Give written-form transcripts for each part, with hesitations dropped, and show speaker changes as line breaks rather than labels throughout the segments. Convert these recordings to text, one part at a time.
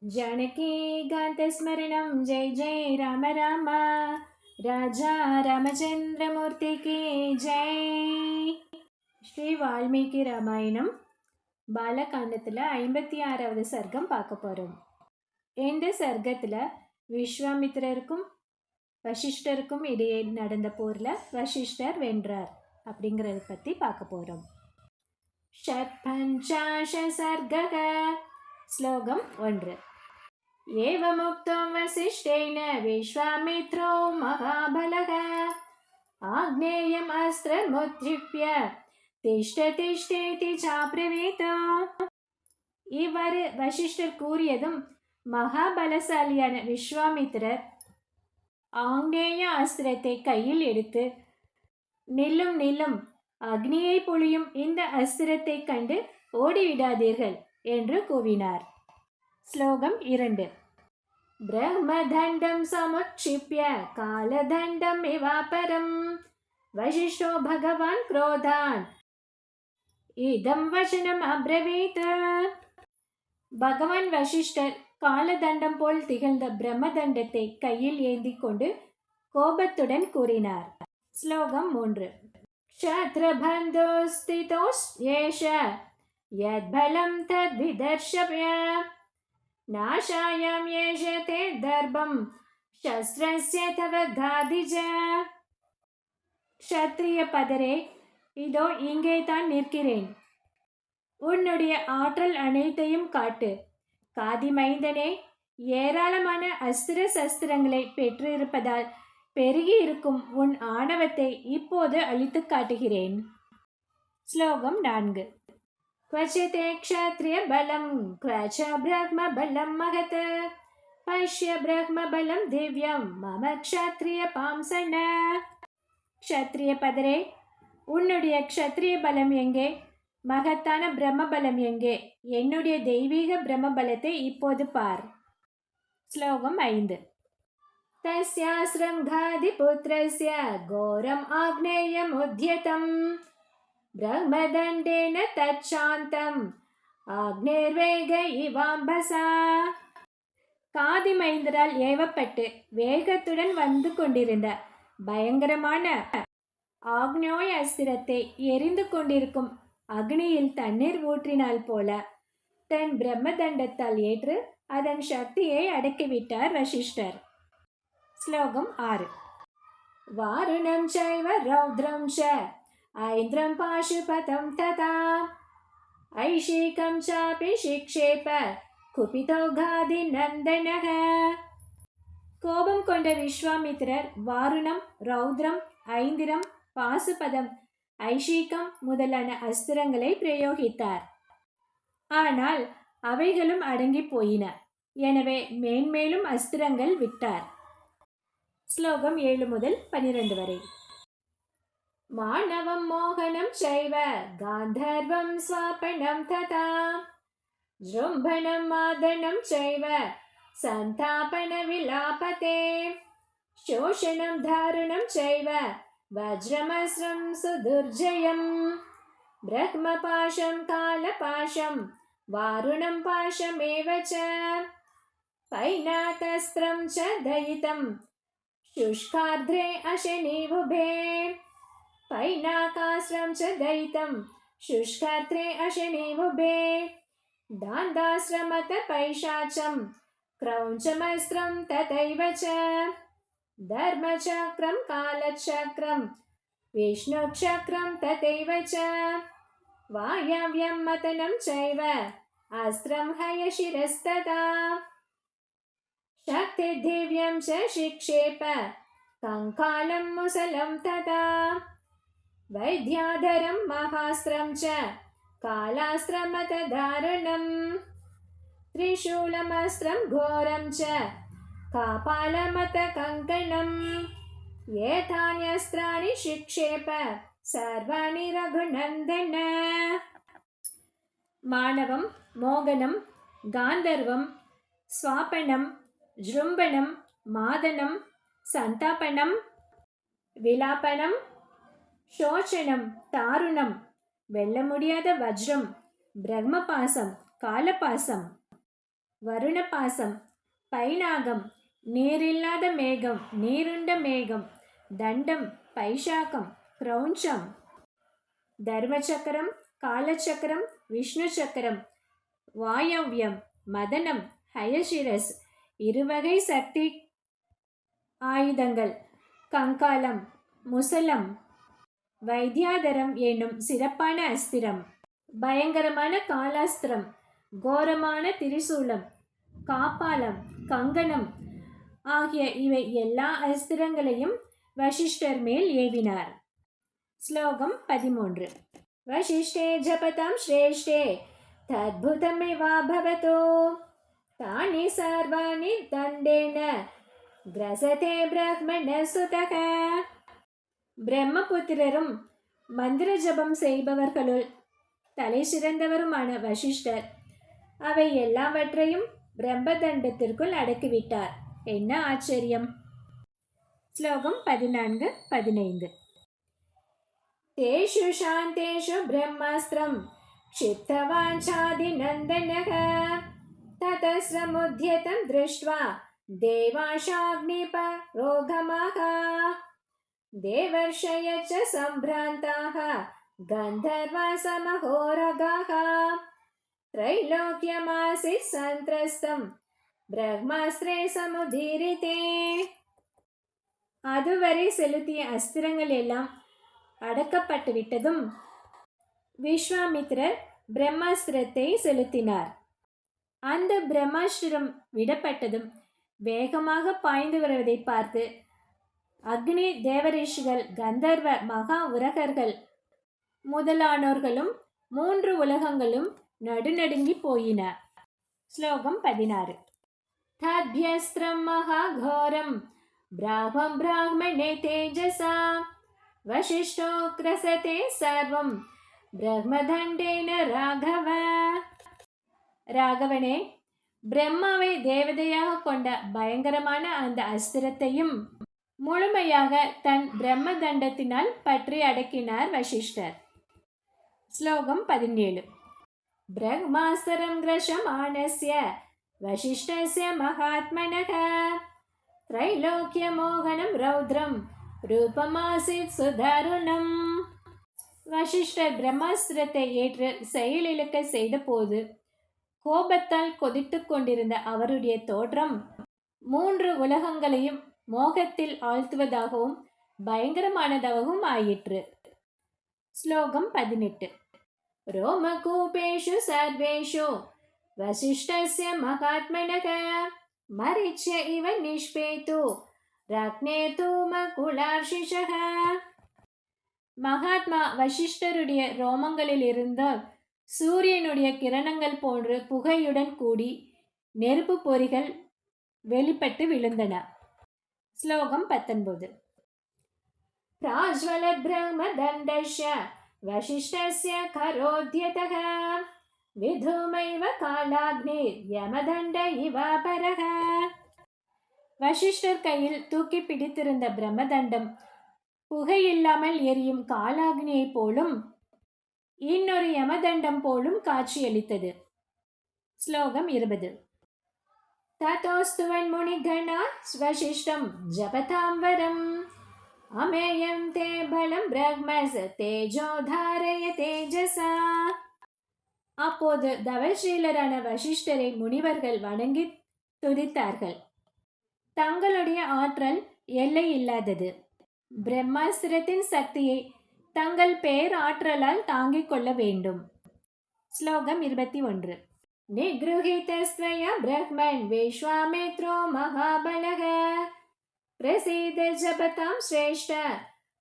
जानकीकान्तस्मरणं जय जय राम राम राजा रामचंद्रमूर्ति की जय. ஸ்ரீ வால்மீகி ராமாயணம் பாலகாண்டத்தில் 56வது சர்க்கம் பார்க்க போகிறோம். இந்த சர்க்கத்தில் விஸ்வாமித்திரருக்கும் வசிஷ்டருக்கும் இடையே நடந்த போரில் வசிஷ்டர் வென்றார் அப்படிங்கிறத பற்றி பார்க்க போகிறோம். ஷட்பஞ்சாஷ சர்க்கக ஸ்லோகம் 1. एवमुक्तो वसिष्ठेन विश्वामित्रो महाबलः आग्नेयम् अस्त्रमुद्धृप्य तिष्ठ तिष्ठेति चाब्रवीत्. இவ்வாறு வசிஷ்டர் கூறியதும் மகாபலசாலியான விஸ்வாமித்திரர் ஆங்நேய அஸ்திரத்தை கையில் எடுத்து, நில்லும் நில்லும், அக்னியை பொழியும் இந்த அஸ்திரத்தை கண்டு ஓடிவிடாதீர்கள் என்று கூவினார். ஸ்லோகம் 2. ब्रह्मदण्डं समुक्षिप्य कालदण्डम् इवापरं वसिष्ठो भगवान् क्रोधान् இதம் வசனம் அப்ரவீத். பகவான் வசிஷ்டர் காலதண்டம் போல் திகழ்ந்த பிரம்மதண்டத்தை கையில் ஏந்தி கொண்டு கோபத்துடன் கூறினார். ஸ்லோகம் 3. க்ஷத்ரபந்தோஸ்திதோஸ் ஏஷ யத்பலம் தத்விதர்ஷப்ய நாஷாயம் ஏஷதே தர்பம் சஸ்திரஸ்ய தவ காதிஜ. க்ஷத்ரிய பதரே, இதோ இங்கே தான் நிற்கிறேன். உன்னுடைய ஆற்றல் அனைத்தையும் காட்டு. காதி மைந்தனே, ஏராளமான அஸ்திர சஸ்திரங்களை பெற்றிருப்பதால் பெருகி இருக்கும் உன் ஆணவத்தை இப்போது அழித்து காட்டுகிறேன். ஸ்லோகம் 4. क्वचिते क्षत्रियबलं क्वच ब्रह्मबलं महत् पश्य ब्रह्मबलं दिव्यं मम क्षत्रियपांसन. க்ஷத்ரிய பதரே, உன்னுடைய க்ஷத்ரிய பலம் எங்கே? மகத்தான பிரம்மபலம் எங்கே? என்னுடைய தெய்வீக பிரம்மபலத்தை இப்போது பார். ஸ்லோகம் 5. தஸ்யாஸ்ரம் காதிபுத்ரஸ்ய கோரம் ஆக்னேயம் உத்யதம் பிரம்மதண்டேன தச்சாந்தம் ஆக்னேர்வேக இவாம்பசா. காதி மைந்தரால் ஏவப்பட்டு வேகத்துடன் வந்து கொண்டிருந்த பயங்கரமான ஆக்னோய அஸ்திரத்தை எரிந்து கொண்டிருக்கும் அக்னியில் தண்ணீர் ஊற்றினால் போல தன் பிரம்மதண்டத்தால் ஏற்று அதன் சக்தியை அடக்கிவிட்டார் வசிஷ்டர். ஸ்லோகம் 6. வாருணம் சைவ ரௌத்ரம் ச ஐந்திரம் பாசுபதம் ததா ஐஷீகம் சாபி சிக்ஷேப குபிதோ காதி நந்தனக. கோபம் கொண்ட விஸ்வாமித்திரர் வாருணம், ரௌத்ரம், ஐந்திரம், பாசுபதம், ஐஷீகம் முதலான அஸ்திரங்களை பிரயோகித்தார். ஆனால் அவைகளும் அடங்கி போயின. எனவே மேன்மேலும் அஸ்திரங்கள் விட்டார். ஸ்லோகம் 7 முதல் 12 வரை. மாணவம் மோகனம் சைவ காந்தர்வம் ஸ்வாபனம் ததா ஜும்பனம் மாதனம் சைவ சந்தாபன விலாபதே சோஷனம் தாருணம் சைவ வஜ்ரமஸ்ரம் சுதுர்ஜயம் பிரக்மபாஷம் காலபாஷம் வாருணம் பாஷமேவ ச பைநாதஸ்திரம் ச தயிதம் शुष्कार्ध्रे अशनिभुभे पैनाकास्त्रं च दयितं शुष्कार्ध्रे अशनिभुभे दान्दास्त्रमत पैशाचं क्रौञ्चमस्त्रं तथैव च धर्मचक्रं कालचक्रं विष्णुचक्रं तथैव च वायव्यं मतनं चैव अस्त्रं हयशिरस्तदा शक्तिदिव्यं च शिक्षेप कङ्कालं मुसलं तदा वैद्याधरं महास्त्रं च कालास्त्रमतधारणं त्रिशूलमस्त्रं घोरं च कापालमतकङ्कणम् एतान्यस्त्राणि शिक्षेप सर्वाणि रघुनन्दन. மாணவம், மோகனம், காந்தர்வம், ஸ்வாபனம், ஜும்பனம், மாதனம், சந்தாபனம், விலாபனம், சோச்சனம், தாருணம், வெல்ல முடியாத வஜ்ரம், பிரம்மபாசம், காலபாசம், வருணபாசம், பைநாகம், நீரில்லாத மேகம், நீருண்ட மேகம், தண்டம், பைசாகம், கிரௌஞ்சம், தர்மசக்கரம், காலச்சக்கரம், விஷ்ணு சக்கரம், வாயவ்யம், மதனம், ஹயசிரஸ், இருவகை சக்தி ஆயுதங்கள், கங்காலம், முசலம், வைத்தியாதரம் என்னும் சிறப்பான அஸ்திரம், பயங்கரமான காலாஸ்திரம், கோரமான திரிசூலம், காப்பாலம், கங்கணம் ஆகிய இவை எல்லா அஸ்திரங்களையும் வசிஷ்டர் மேல் ஏவினார். ஸ்லோகம் 13. வசிஷ்டே ஜபதம் ஸ்ரேஷ்டே தத்புதமிவாபவதோ தானி சர்வாணி தண்டேன கிரசதே பிரஹ்மண சுதக. பிரம்மபுத்திரரும் மந்திர ஜபம் செய்பவர்களுள் தலை சிறந்தவருமான வசிஷ்டர் அவை எல்லாவற்றையும் பிரம்மதண்டத்திற்குள் அடக்கிவிட்டார். என்ன ஆச்சரியம்! ஸ்லோகம் 14, 15. தேஷு சாந்தேஷு பிரம்மாஸ்திரம் क्षिप्तवाञ्छादिनन्दनः ततस्रमुद्यतं दृष्ट्वा देवाशाग्निपरोगमाः देवर्षय च सम्भ्रान्ताः गन्धर्वसमहोरगाः त्रैलोक्यमासीत् सन्त्रस्तं பிரம்மாஸ்திரே சமுதீரிதே. அதுவரை செலுத்திய அஸ்திரங்கள் எல்லாம் அடக்கப்பட்டு விட்டதும் விஸ்வாமித்திரர் பிரம்மாஸ்திரத்தை செலுத்தினார். அந்த பிரம்மாஸ்திரம் விடப்பட்டதும் வேகமாக பாய்ந்து வருவதை பார்த்து அக்னி தேவரிஷிகள், கந்தர்வ மகா உரகர்கள் முதலானோர்களும் 3 உலகங்களும் நடுநடுங்கி போயின. ஸ்லோகம் 16. தத்யஸ்திரம் மகாகோரம் பிராஹ்மம் பிராஹ்மணே தேஜசா வசிஷ்டோ கிரசதே சர்வம் பிரம்மதண்டேன ராகவ. ராகவனே, பிரம்மாவை தேவதையாக கொண்ட பயங்கரமான அந்த அஸ்திரத்தையும் முழுமையாக தன் பிரம்ம தண்டத்தினால் பற்றி அடக்கினார் வசிஷ்டர். ஸ்லோகம் 17. பிரம்மாஸ்திரம் கிரஷமானஸ்ய வசிஷ்டஸ்ய மகாத்மனக த்ரைலோக்கிய மோகனம் ரௌத்ரம் ரூபமாசித் சுதாருணம். வசிஷ்டர் பிரம்மாஸ்திரத்தை ஏற்று செயலிழக்க செய்த போது கோபத்தால் கொதித்து கொண்டிருந்த அவருடைய தோற்றம் 3 உலகங்களையும் மோகத்தில் ஆழ்த்துவதாகவும் பயங்கரமானதாகவும் ஆயிற்று. ஸ்லோகம் 18. ரோமகூபேஷு சர்வேஷு வசிஷ்டஸ்ய மகாத்மனக மரிச்ய இவ நிஷ்பேது ரக்னேதூமகுலார்ஷிஷக. மகாத்மா வசிஷ்டருடைய ரோமங்களில் இருந்த சூரியனுடைய கிரணங்கள் போன்று புகையுடன் கூடி நெருப்பு பொறிகள் வெளிப்பட்டு விழுந்தன. ஸ்லோகம் 19. பிராஜ்வலத் பிரம்மதண்டஸ்ய வசிஷ்டஸ்ய கரோத்யதக விதுமைவ காலாக்னிர் யமதண்ட இவாபரக. வசிஷ்டர் கையில் தூக்கி பிடித்திருந்த பிரம்மதண்டம் புகையில்லாமல் எரியும் காலாக்னியை போலும் இன்னொரு யமதண்டம் போலும் காட்சியளித்தது. ஸ்லோகம் 20. ததோஸ்துவன் முனிகணா ஸ்வசிஷ்டம் ஜபதாம்பரம் அமேயம் தே பலம் பிரம்மஸ் தேஜோதாரய தேஜசா. அப்போது தவசீலரான வசிஷ்டரை முனிவர்கள் வணங்கி துதித்தார்கள். தங்களுடைய ஆற்றல் எல்லை இல்லாதது. பிரம்மாஸ்திரத்தின் சக்தியை தங்கள் பேராற்றலால் தாங்கிக் கொள்ள வேண்டும். ஸ்லோகம் 21. நிக்ருஹிதஸ்த்வயா பிரஹ்மன் விஸ்வாமித்ரோ மகாபலக பிரசீத ஜபதாம் ஸ்ரேஷ்ட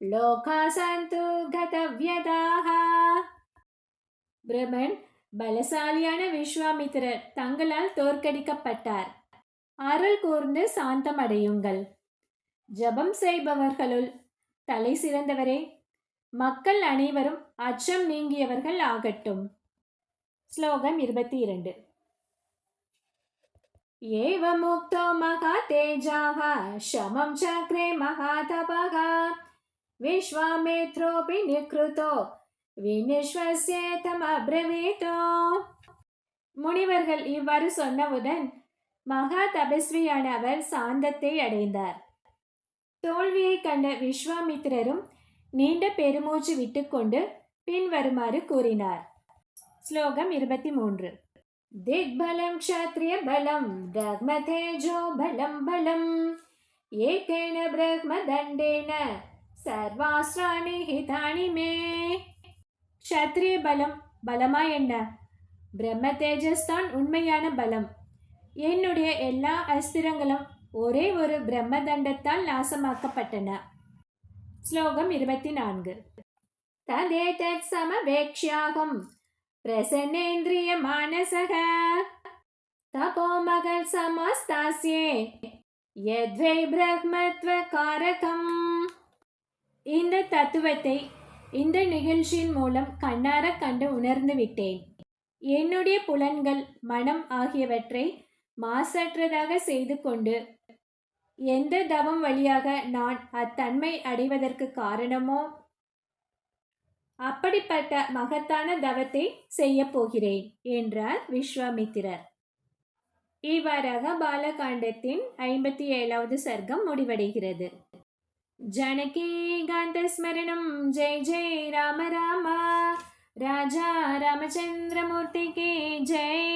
லோகா சந்து கதவ்யதாக. பிரம்மன் பலசாலியான விஸ்வாமித்திரர் தங்களால் தோற்கடிக்கப்பட்டார். அருள் கூர்ந்து சாந்தம் அடையுங்கள். ஜபம் செய்பவர்களுள் தலை சிறந்தவரே, மக்கள் அனைவரும் அச்சம் நீங்கியவர்கள் ஆகட்டும். ஸ்லோகம் 22. ஏவ முக்தோ மகா தேஜாஹ ஷமம் சக்ரே மகாதபஹ விஸ்வாமித்ரோபி நிக்ருதோ விநிஷ்வஸ்யேதம் அப்ரவீதோ. முனிவர்கள் இவ்வாறு சொன்னவுடன் மகா தபஸ்வியான அவர் சாந்தத்தை அடைந்தார். தோல்வியை கண்ட விஸ்வாமித்திரரும் நீண்ட பெருமூச்சு விட்டுக்கொண்டு பின்வருமாறு கூறினார். ஸ்லோகம் 23. திக்பலம் க்ஷத்ரிய பலம் பிரம்மதேஜோ பலம் பலம் ஏகேன பிரம்ம தண்டேன சர்வாஸ்திராணி ஹிதானி மே. க்ஷத்ரிய பலம் பலமா என்ன? பிரம்ம தேஜஸ் தான் உண்மையான பலம். என்னுடைய எல்லா அஸ்திரங்களும் ஒரே ஒரு பிரம்ம தண்டத்தால் நாசமாக்கப்பட்டன. ஸ்லோகம் 24. ததேதத் சமவேக்ஷ்யாகம் பிரசன்னேந்திரிய மானசக தபோமகள் சமஸ்தாஸ்யே யத்வை பிரம்மத்வ காரகம். இந்த தத்துவத்தை இந்த நிகழ்ச்சியின் மூலம் கண்ணார கண்டு உணர்ந்து விட்டேன். என்னுடைய புலன்கள் மனம் ஆகியவற்றை மாசற்றதாக செய்து கொண்டு எந்த தவம் வழியாக நான் அத்தன்மை அடைவதற்கு காரணமோ அப்படிப்பட்ட மகத்தான தவத்தை செய்ய போகிறேன் என்றார் விஸ்வாமித்திரர். இவ்வாறாக பாலகாண்டத்தின் 57வது சர்க்கம் முடிவடைகிறது. ஜனகி காந்த ஸ்மரணம். ஜெய் ஜெய் ராம ராமா. ராஜா ராமச்சந்திரமூர்த்திக்கு ஜெய்.